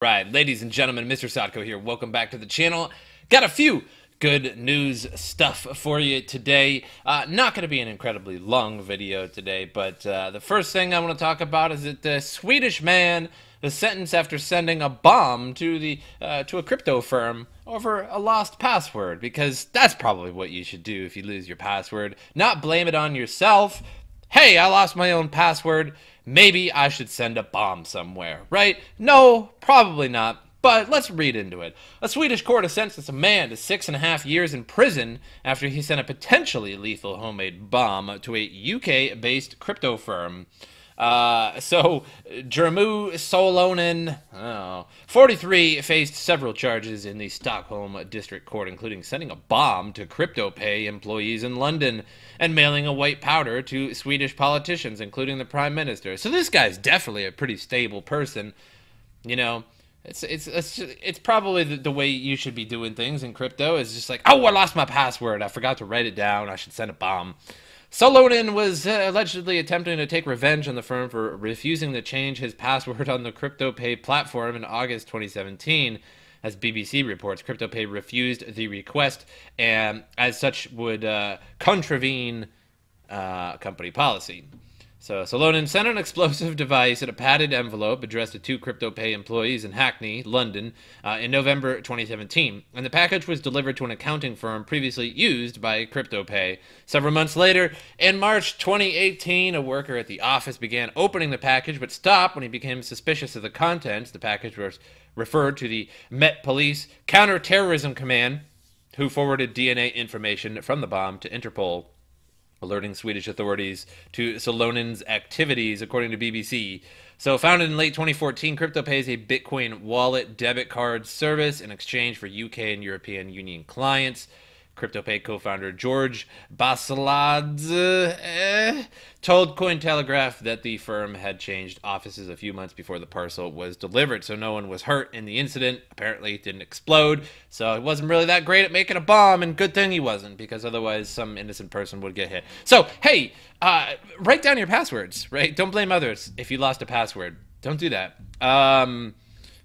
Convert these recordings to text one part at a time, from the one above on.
Right, ladies and gentlemen, MrSotko here. Welcome back to the channel. Got a few good news stuff for you today. Not going to be an incredibly long video today, but the first thing I want to talk about is that the Swedish man was sentenced after sending a bomb to a crypto firm over a lost password, because that's probably what you should do if you lose your password. Not blame it on yourself. Hey, I lost my own password. Maybe I should send a bomb somewhere, right? No, probably not. But let's read into it. A Swedish court has sentenced a man to 6.5 years in prison after he sent a potentially lethal homemade bomb to a UK-based crypto firm. Jermu Solonen, 43, faced several charges in the Stockholm District Court, including sending a bomb to Cryptopay employees in London and mailing a white powder to Swedish politicians, including the Prime Minister. So this guy's definitely a pretty stable person, you know. It's probably the way you should be doing things in crypto. Is just like, oh, I lost my password. I forgot to write it down. I should send a bomb. Solonen was allegedly attempting to take revenge on the firm for refusing to change his password on the Cryptopay platform in August 2017. As BBC reports, Cryptopay refused the request and, as such, would contravene company policy. So Solonen sent an explosive device in a padded envelope addressed to 2 Cryptopay employees in Hackney, London, in November 2017, and the package was delivered to an accounting firm previously used by Cryptopay. Several months later, in March 2018, a worker at the office began opening the package, but stopped when he became suspicious of the contents. The package was referred to the Met Police Counter-Terrorism Command, who forwarded DNA information from the bomb to Interpol, alerting Swedish authorities to Solonen's activities, according to BBC. So, founded in late 2014, Cryptopay is a Bitcoin wallet debit card service in exchange for UK and European Union clients. Cryptopay co-founder George Basaladze told Cointelegraph that the firm had changed offices a few months before the parcel was delivered, so no one was hurt in the incident. Apparently it didn't explode, so he wasn't really that great at making a bomb, and good thing he wasn't, because otherwise some innocent person would get hit. So, hey, write down your passwords, right? Don't blame others if you lost a password. Don't do that.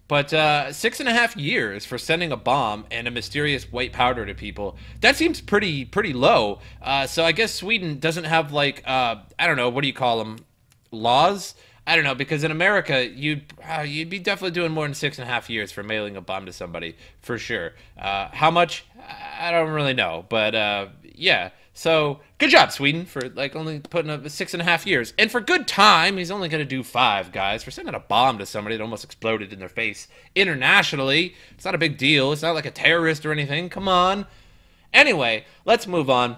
But 6.5 years for sending a bomb and a mysterious white powder to people, that seems pretty low. So I guess Sweden doesn't have, like, I don't know, what do you call them? Laws? I don't know, because in America, you'd be definitely doing more than 6.5 years for mailing a bomb to somebody, for sure. How much? I don't really know, but yeah. So, good job, Sweden, for, like, only putting up 6.5 years. And for good time, he's only going to do 5, guys. For sending a bomb to somebody that almost exploded in their face internationally, it's not a big deal. It's not like a terrorist or anything. Come on. Anyway, let's move on.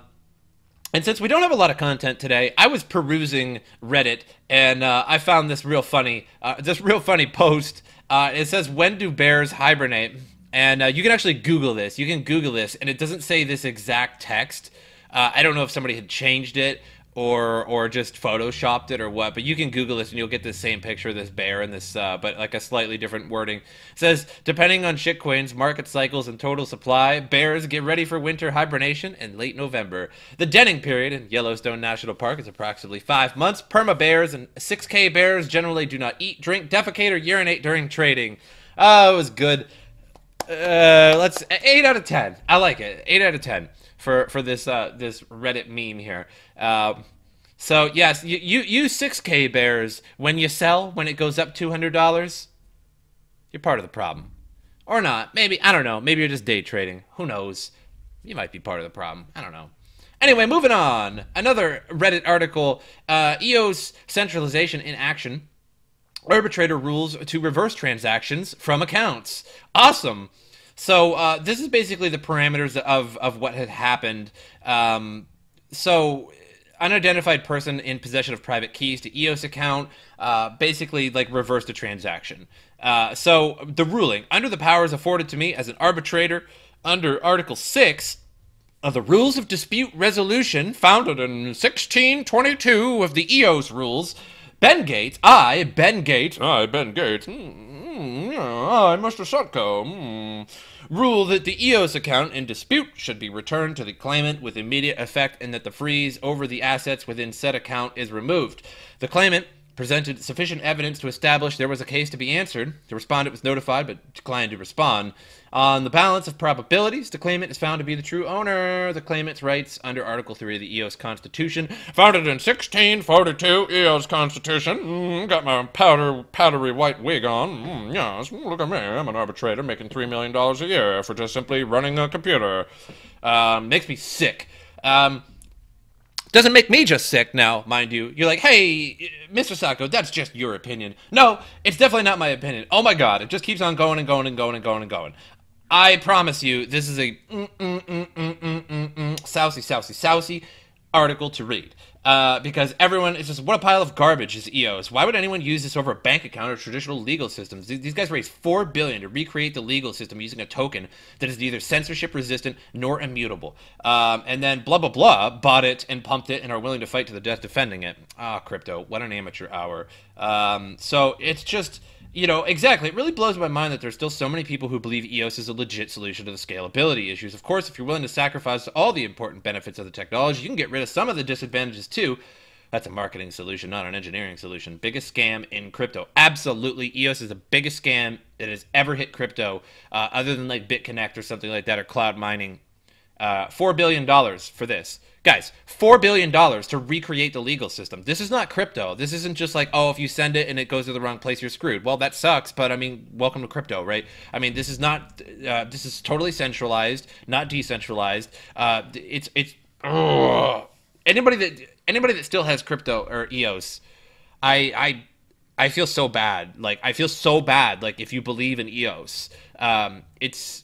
And since we don't have a lot of content today, I was perusing Reddit, and I found this real funny post. It says, "When do bears hibernate?" And you can actually Google this. You can Google this, and it doesn't say this exact text. I don't know if somebody had changed it or just photoshopped it or what, but you can Google this and you'll get this same picture of this bear and this, but like a slightly different wording. It says, depending on shitcoins, market cycles, and total supply, bears get ready for winter hibernation in late November. The denning period in Yellowstone National Park is approximately 5 months. Perma bears and 6K bears generally do not eat, drink, defecate, or urinate during trading. Oh, it was good. Let's 8 out of 10. I like it. 8 out of 10 for this this Reddit meme here. So yes, you 6K bears, when you sell, when it goes up $200, you're part of the problem, or not. Maybe, I don't know. Maybe you're just day trading. Who knows? You might be part of the problem. I don't know. Anyway, moving on. Another Reddit article. EOS centralization in action. Arbitrator rules to reverse transactions from accounts. Awesome. So this is basically the parameters of what had happened. So unidentified person in possession of private keys to EOS account basically like reversed a transaction. So the ruling, under the powers afforded to me as an arbitrator under Article 6 of the Rules of Dispute Resolution, founded in 1622 of the EOS rules, Ben Gates, I, MrSotko, rule that the EOS account in dispute should be returned to the claimant with immediate effect and that the freeze over the assets within said account is removed. The claimant presented sufficient evidence to establish there was a case to be answered. The respondent was notified but declined to respond. On the balance of probabilities, the claimant is found to be the true owner. The claimant's rights under Article 3 of the EOS Constitution, founded in 1642, EOS Constitution. Got my powdery white wig on. Yes, look at me. I'm an arbitrator making $3 million a year for just simply running a computer. Makes me sick. Doesn't make me just sick now, mind you. You're like, hey, MrSotko, that's just your opinion. No, it's definitely not my opinion. Oh my god, it just keeps on going and going and going and going and going. I promise you, this is a sousy article to read. Because everyone is just, what a pile of garbage is EOS. Why would anyone use this over a bank account or traditional legal systems? These guys raised $4 billion to recreate the legal system using a token that is neither censorship resistant nor immutable. And then blah, blah, blah, bought it and pumped it and are willing to fight to the death defending it. Crypto, what an amateur hour. So it's just, you know, exactly. It really blows my mind that there's still so many people who believe EOS is a legit solution to the scalability issues. Of course, if you're willing to sacrifice all the important benefits of the technology, you can get rid of some of the disadvantages too. That's a marketing solution, not an engineering solution. Biggest scam in crypto. Absolutely. EOS is the biggest scam that has ever hit crypto, other than like BitConnect or something like that, or cloud mining. $4 billion for this. Guys, $4 billion to recreate the legal system. This is not crypto. This isn't just like, oh, if you send it and it goes to the wrong place, you're screwed. Well, that sucks, but I mean, welcome to crypto, right? I mean, this is not, this is totally centralized, not decentralized. Anybody that still has crypto or EOS, I feel so bad. Like, I feel so bad, like, if you believe in EOS. It's,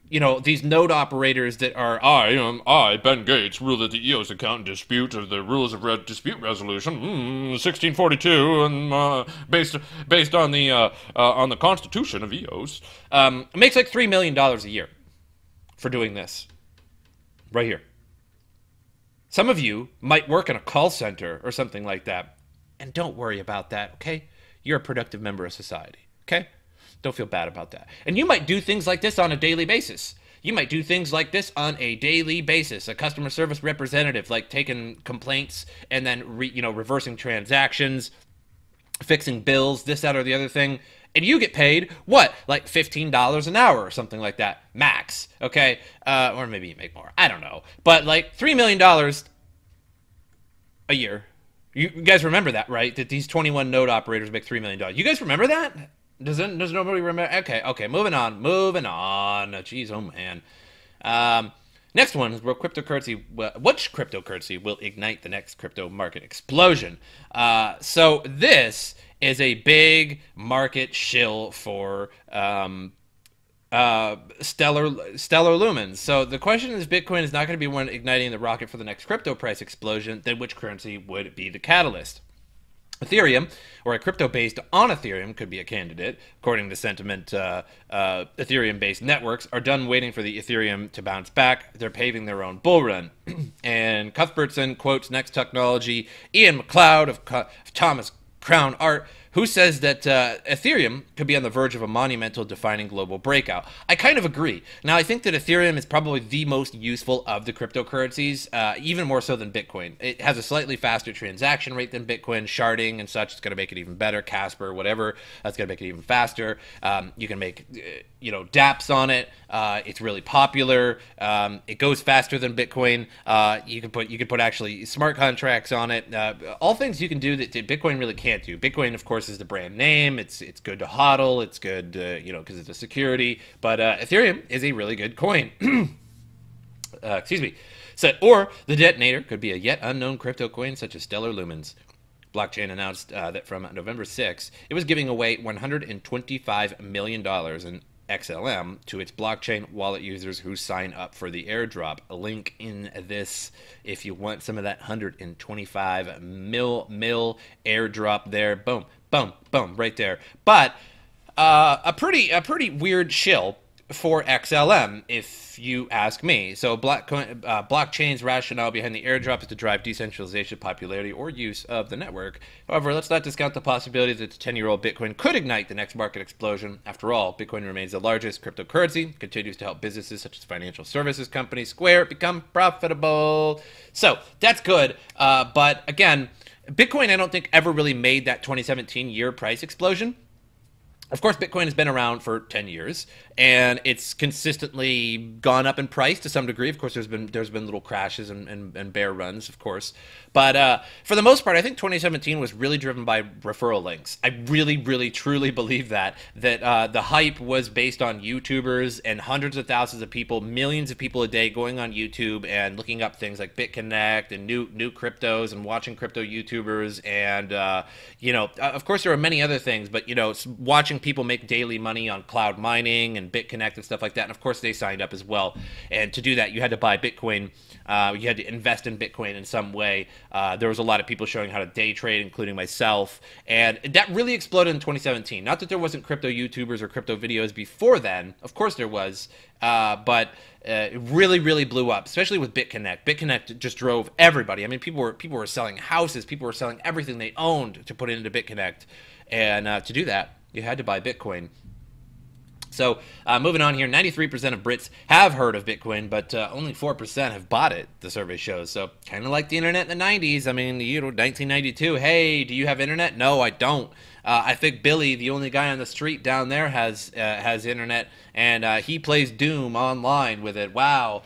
you know, these node operators that are, I, Ben Gates, rule that the EOS account in dispute or the rules of dispute resolution, 1642, and based on the Constitution of EOS, it makes like $3 million a year for doing this, right here. Some of you might work in a call center or something like that, and don't worry about that, okay? You're a productive member of society, okay? Don't feel bad about that. And you might do things like this on a daily basis. You might do things like this on a daily basis. A customer service representative, like taking complaints and then reversing transactions, fixing bills, this, that, or the other thing. And you get paid, what, like $15 an hour or something like that, max, okay? Or maybe you make more. I don't know. But like $3 million a year. You guys remember that, right? That these 21 node operators make $3 million. You guys remember that? Does nobody remember? Okay, moving on. Jeez, oh man. Next one is which cryptocurrency will ignite the next crypto market explosion? So this is a big market shill for stellar lumens. So the question is, Bitcoin is not going to be one igniting the rocket for the next crypto price explosion. Then which currency would be the catalyst? Ethereum, or a crypto based on Ethereum, could be a candidate. According to sentiment, Ethereum-based networks are done waiting for the Ethereum to bounce back. They're paving their own bull run. And Cuthbertson quotes next technology Ian McLeod of Thomas Crown Art, who says that Ethereum could be on the verge of a monumental defining global breakout. I kind of agree. Now, I think that Ethereum is probably the most useful of the cryptocurrencies, even more so than Bitcoin. It has a slightly faster transaction rate than Bitcoin. Sharding and such is going to make it even better. Casper, whatever, that's going to make it even faster. You can make, dApps on it. It's really popular. It goes faster than Bitcoin. You can put actually smart contracts on it. All things you can do that Bitcoin really can't do. Bitcoin, of course, is the brand name. It's good to hodl. It's good, because it's a security. But Ethereum is a really good coin. Excuse me. So, or the detonator could be a yet unknown crypto coin such as Stellar Lumens. Blockchain announced that from November 6th, it was giving away $125 million in XLM to its blockchain wallet users who sign up for the airdrop. A link in this if you want some of that 125 mil airdrop there. Boom, boom, boom, right there. But a pretty weird shill for XLM, if you ask me. So blockchain's rationale behind the airdrop is to drive decentralization, popularity, or use of the network. However, let's not discount the possibility that the 10-year-old Bitcoin could ignite the next market explosion. After all, Bitcoin remains the largest cryptocurrency, continues to help businesses such as financial services company Square become profitable. So that's good. But again, Bitcoin, I don't think, ever really made that 2017 year price explosion. Of course, Bitcoin has been around for 10 years, and it's consistently gone up in price to some degree. Of course, there's been little crashes and bear runs, of course. But for the most part, I think 2017 was really driven by referral links. I really, really, truly believe that the hype was based on YouTubers and hundreds of thousands of people, millions of people a day going on YouTube and looking up things like BitConnect and new cryptos and watching crypto YouTubers. And, of course, there are many other things, but, watching people make daily money on cloud mining and BitConnect and stuff like that. And of course, they signed up as well. And to do that, you had to buy Bitcoin. You had to invest in Bitcoin in some way. There was a lot of people showing how to day trade, including myself. And that really exploded in 2017. Not that there wasn't crypto YouTubers or crypto videos before then. Of course there was. But it really, really blew up, especially with BitConnect. BitConnect just drove everybody. I mean, people were selling houses. People were selling everything they owned to put into BitConnect. And to do that, you had to buy Bitcoin. So moving on here, 93% of Brits have heard of Bitcoin, but only 4% have bought it, the survey shows. So kind of like the internet in the 90s. I mean, 1992, hey, do you have internet? No, I don't. I think Billy, the only guy on the street down there, has internet, and he plays Doom online with it. Wow.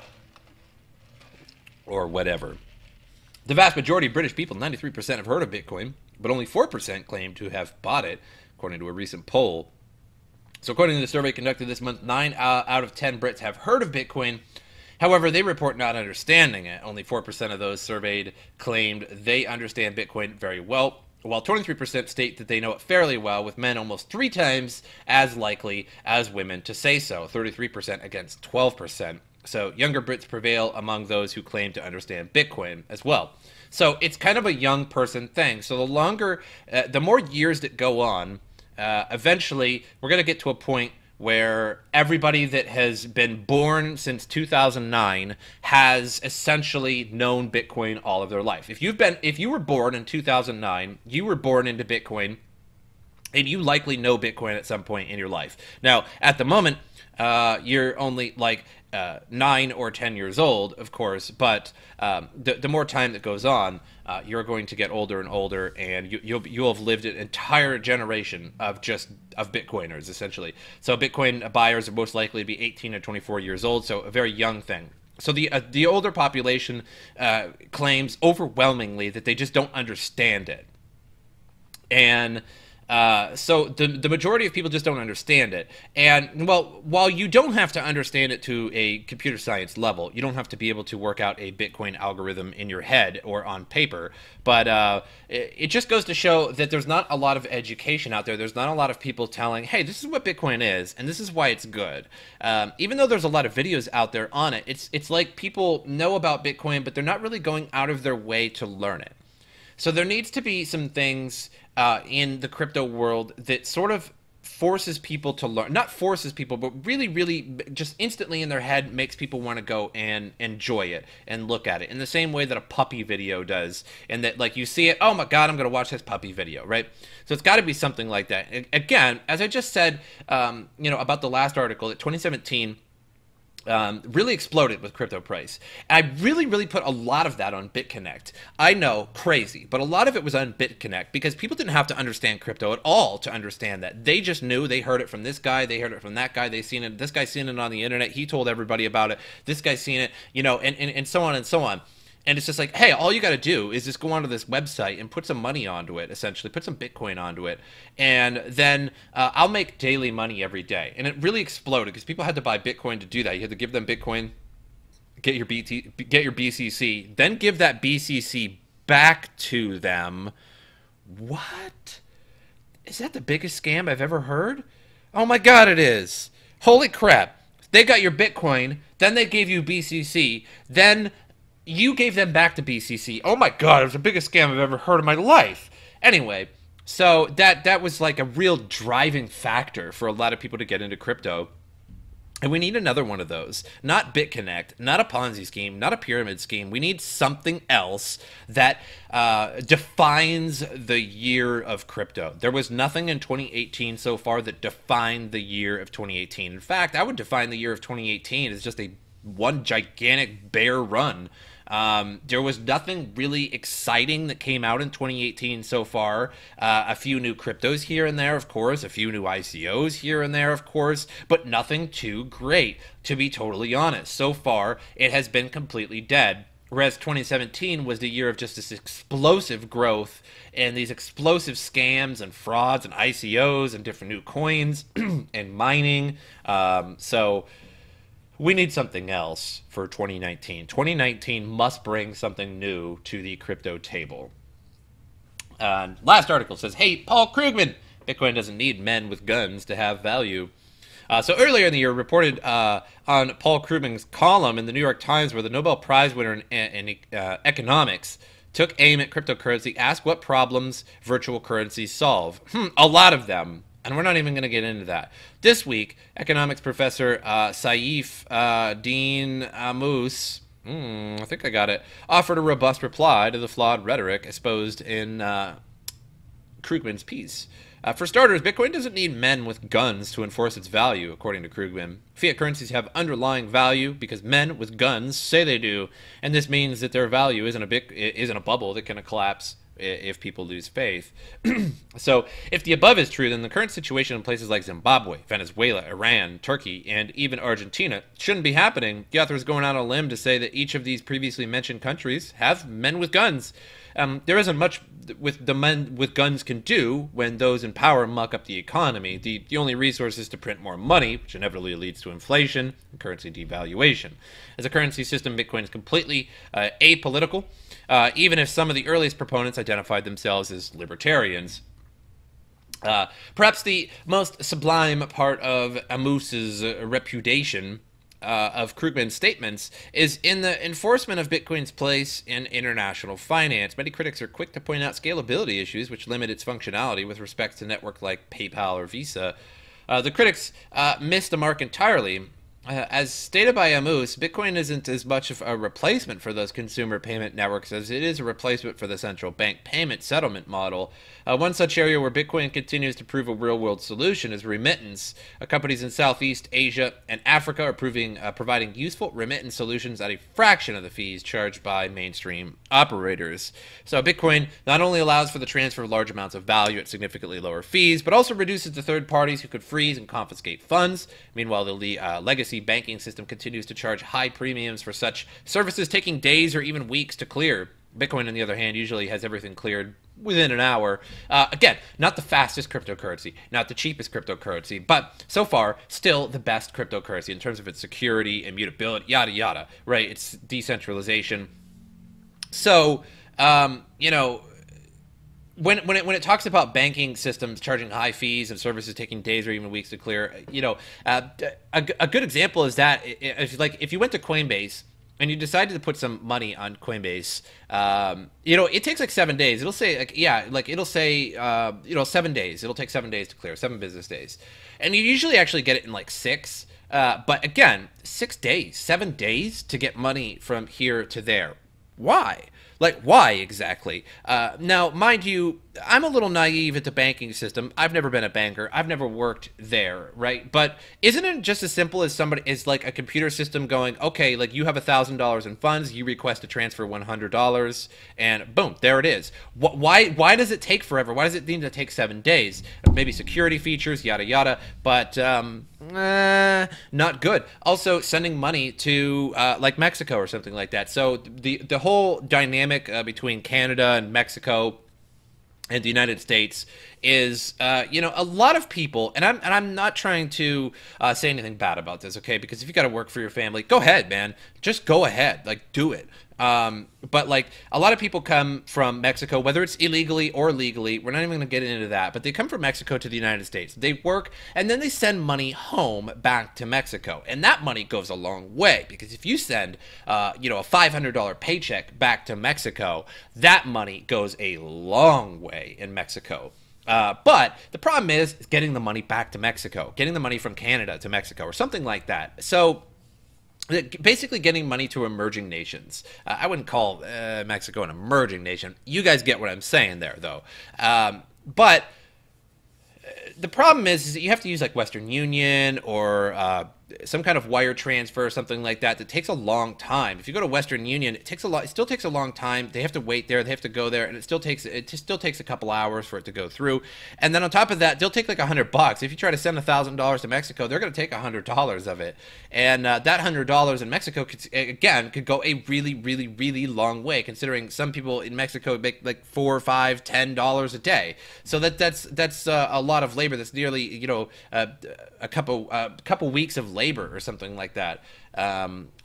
Or whatever. The vast majority of British people, 93%, have heard of Bitcoin, but only 4% claim to have bought it, according to a recent poll. So according to the survey conducted this month, 9 out of 10 Brits have heard of Bitcoin. However, they report not understanding it. Only 4% of those surveyed claimed they understand Bitcoin very well, while 23% state that they know it fairly well, with men almost 3 times as likely as women to say so, 33% against 12%. So younger Brits prevail among those who claim to understand Bitcoin as well. So it's kind of a young person thing. So the more years that go on, eventually we're going to get to a point where everybody that has been born since 2009 has essentially known Bitcoin all of their life. If you were born in 2009, you were born into Bitcoin, and you likely know Bitcoin at some point in your life. Now, at the moment, you're only like 9 or 10 years old, of course, but the more time that goes on, you're going to get older and older, and you'll have lived an entire generation of Bitcoiners, essentially. So Bitcoin buyers are most likely to be 18 or 24 years old, so a very young thing. So the older population claims overwhelmingly that they just don't understand it. And so the majority of people just don't understand it. And, well, while you don't have to understand it to a computer science level, you don't have to be able to work out a Bitcoin algorithm in your head or on paper, but it just goes to show that there's not a lot of education out there. There's not a lot of people telling, hey, this is what Bitcoin is, and this is why it's good. Even though there's a lot of videos out there on it, it's like people know about Bitcoin, but they're not really going out of their way to learn it. So there needs to be some things in the crypto world that sort of forces people to learn. Not forces people, but really, really just instantly in their head makes people want to go and enjoy it and look at it in the same way that a puppy video does. And that, like, you see it, oh my God, I'm going to watch this puppy video, right? So it's got to be something like that. Again, as I just said, about the last article, that 2017... really exploded with crypto price. And I really, really put a lot of that on BitConnect. I know, crazy, but a lot of it was on BitConnect because people didn't have to understand crypto at all to understand that. They just knew. They heard it from this guy. They heard it from that guy. They seen it. This guy's seen it on the internet. He told everybody about it. This guy's seen it, and so on and so on. And it's just like, hey, all you got to do is just go onto this website and put some money onto it, essentially. Put some Bitcoin onto it. And then I'll make daily money every day. And it really exploded because people had to buy Bitcoin to do that. You had to give them Bitcoin, get your BCC, then give that BCC back to them. What? Is that the biggest scam I've ever heard? Oh my God, it is. Holy crap. They got your Bitcoin, then they gave you BCC, then you gave them back to BCC. Oh my God, it was the biggest scam I've ever heard in my life. Anyway, so that was like a real driving factor for a lot of people to get into crypto. And we need another one of those. Not BitConnect, not a Ponzi scheme, not a pyramid scheme. We need something else that defines the year of crypto. There was nothing in 2018 so far that defined the year of 2018. In fact, I would define the year of 2018 as just one gigantic bear run. There was nothing really exciting that came out in 2018 so far. A few new cryptos here and there, of course, a few new ICOs here and there, of course, but nothing too great, to be totally honest. So far, it has been completely dead. Whereas 2017 was the year of just this explosive growth and these explosive scams and frauds and ICOs and different new coins and mining. So we need something else for 2019. 2019 must bring something new to the crypto table. Last article says, hey, Paul Krugman, Bitcoin doesn't need men with guns to have value. So earlier in the year, reported on Paul Krugman's column in the New York Times, where the Nobel Prize winner in economics took aim at cryptocurrency, asked what problems virtual currencies solve. A lot of them. And we're not even going to get into that. This week, economics professor Saif Din Amus, I think I got it, offered a robust reply to the flawed rhetoric exposed in Krugman's piece. For starters, Bitcoin doesn't need men with guns to enforce its value, according to Krugman. Fiat currencies have underlying value because men with guns say they do, and this means that their value isn't a bubble that can collapse if people lose faith. So, if the above is true, then the current situation in places like Zimbabwe, Venezuela, Iran, Turkey, and even Argentina shouldn't be happening. The author is going out on a limb to say that each of these previously mentioned countries have men with guns. There isn't much with the men with guns can do when those in power muck up the economy. The only resource is to print more money, which inevitably leads to inflation and currency devaluation. As a currency system, Bitcoin is completely apolitical, even if some of the earliest proponents identified themselves as libertarians. Perhaps the most sublime part of Amus's repudiation of Krugman's statements is in the enforcement of Bitcoin's place in international finance. Many critics are quick to point out scalability issues which limit its functionality with respect to networks like PayPal or Visa. The critics missed the mark entirely. As stated by Amus, Bitcoin isn't as much of a replacement for those consumer payment networks as it is a replacement for the central bank payment settlement model. One such area where Bitcoin continues to prove a real-world solution is remittance. Companies in Southeast Asia and Africa are providing useful remittance solutions at a fraction of the fees charged by mainstream operators. So Bitcoin not only allows for the transfer of large amounts of value at significantly lower fees, but also reduces the third parties who could freeze and confiscate funds. Meanwhile, the legacy banking system continues to charge high premiums for such services, taking days or even weeks to clear. Bitcoin, on the other hand, usually has everything cleared within an hour. Again, not the fastest cryptocurrency, not the cheapest cryptocurrency, but so far, still the best cryptocurrency in terms of its security, immutability, yada, yada, right? It's decentralization. So, you know, when it talks about banking systems charging high fees and services taking days or even weeks to clear, you know, a good example is that if you went to Coinbase and you decided to put some money on Coinbase, you know, it takes like 7 days. It'll say, like, yeah, like it'll say, you know, 7 days. It'll take 7 days to clear, 7 business days. And you usually actually get it in like 6. But again, 6 days, 7 days to get money from here to there. Why? Like, why exactly? Now, mind you, I'm a little naive at the banking system. I've never been a banker. I've never worked there, right? But isn't it just as simple as like a computer system going, okay, like you have $1,000 in funds, you request to transfer $100, and boom, there it is. Why does it take forever? Why does it need to take 7 days? Maybe security features, yada, yada, but not good. Also, sending money to like Mexico or something like that. So the whole dynamic between Canada and Mexico and the United States is, you know, a lot of people, and I'm not trying to say anything bad about this, okay? Because if you got to work for your family, go ahead, man. Just go ahead, like, do it. But like a lot of people come from Mexico, whether it's illegally or legally, we're not even going to get into that, but they come from Mexico to the United States. They work and then they send money home back to Mexico. And that money goes a long way because if you send, you know, a $500 paycheck back to Mexico, that money goes a long way in Mexico. But the problem is getting the money back to Mexico, getting the money from Canada to Mexico or something like that. So basically getting money to emerging nations. I wouldn't call Mexico an emerging nation. You guys get what I'm saying there, though. But the problem is that you have to use like Western Union or some kind of wire transfer or something like that takes a long time. If you go to Western Union, it still takes a long time. They have to wait there, they have to go there, and it still takes a couple hours for it to go through. And then on top of that, they'll take like $100. If you try to send $1,000 to Mexico, they're going to take $100 of it. And that $100 in Mexico could go a really, really, really long way, considering some people in Mexico make like $4, $5, $10 a day. So that's a lot of labor. That's nearly a couple weeks of labor or something like that.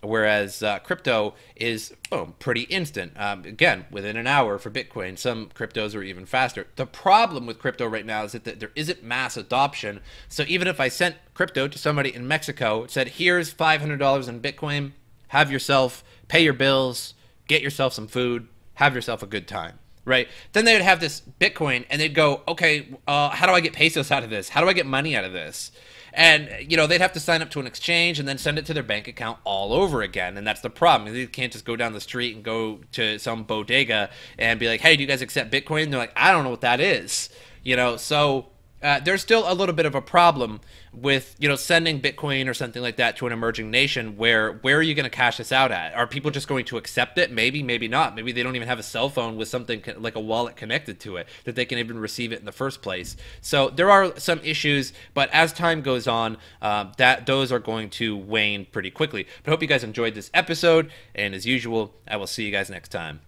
Whereas crypto is pretty instant. Again, within an hour for Bitcoin. Some cryptos are even faster. The problem with crypto right now is that there isn't mass adoption. So even if I sent crypto to somebody in Mexico, said, here's $500 in Bitcoin, pay your bills, get yourself some food, have yourself a good time. Right? Then they would have this Bitcoin and they'd go, okay, how do I get pesos out of this? How do I get money out of this? And, they'd have to sign up to an exchange and then send it to their bank account all over again. And that's the problem. They can't just go down the street and go to some bodega and be like, hey, do you guys accept Bitcoin? And they're like, I don't know what that is. So there's still a little bit of a problem with, sending Bitcoin or something like that to an emerging nation. Where are you going to cash this out at? Are people just going to accept it? Maybe, maybe not. Maybe they don't even have a cell phone with something like a wallet connected to it that they can even receive it in the first place. So there are some issues, but as time goes on, those are going to wane pretty quickly. But I hope you guys enjoyed this episode, and as usual, I will see you guys next time.